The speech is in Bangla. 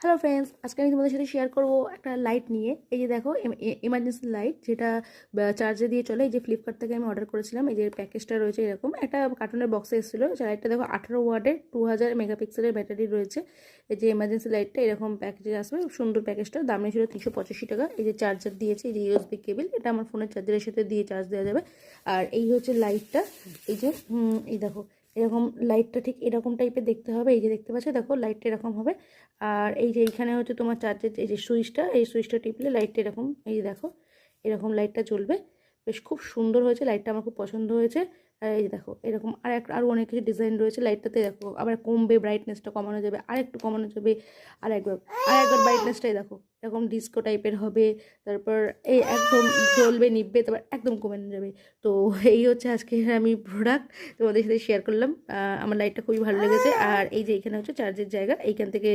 হ্যালো ফ্রেন্ডস, আজকে আমি তোমাদের সাথে শেয়ার করব একটা লাইট নিয়ে। এই যে দেখো, ইমার্জেন্সি লাইট, যেটা চার্জে দিয়ে চলে। এই যে ফ্লিপকার্ট থেকে আমি অর্ডার করেছিলাম। এই যে প্যাকেজটা রয়েছে এরকম একটা কার্টুনের বক্সে এসেছিলো। লাইটটা দেখো 18 ওয়াটের 2000 মেগাপিক্সেলের ব্যাটারি রয়েছে। এই যে ইমার্জেন্সি লাইটটা এরকম প্যাকেজে আসবে, সুন্দর প্যাকেজটা। দাম নিয়েছিল 385 টাকা। এই যে চার্জার দিয়েছে, এই যে ইউএসবি কেবল, এটা আমার ফোনের চার্জারের সাথে দিয়ে চার্জ দেওয়া যাবে। আর এই হচ্ছে লাইটটা। এই যে এই দেখো, এরকম লাইটটা ঠিক এরকম টাইপের দেখতে হবে। এই যে দেখতে পাচ্ছ, দেখো লাইটটা এরকম হবে। আর এই যে এইখানে হচ্ছে তোমার চার্জের এই যে সুইচটা, এই সুইচটা টিপলে লাইটটা এরকম, এই যে দেখো এরকম লাইটটা জ্বলবে। বেশ খুব সুন্দর হয়েছে লাইটটা, আমার খুব পছন্দ হয়েছে। আর এই যে দেখো এরকম আরও অনেক কিছু ডিজাইন রয়েছে লাইটটাতে। দেখো আবার কমবে, ব্রাইটনেসটা কমানো যাবে, আরেকটু কমানো যাবে। আর একবার ব্রাইটনেসটাই দেখো এরকম ডিস্কো টাইপের হবে। তারপর এই একদম জ্বলবে, নিভবে, তারপর একদম কমে যাবে। তো এই হচ্ছে আজকে আমি প্রোডাক্ট তোমাদের সাথে শেয়ার করলাম। আমার লাইটটা খুবই ভালো লেগেছে। আর এই যে এখানে হচ্ছে চার্জের জায়গা, এইখান থেকে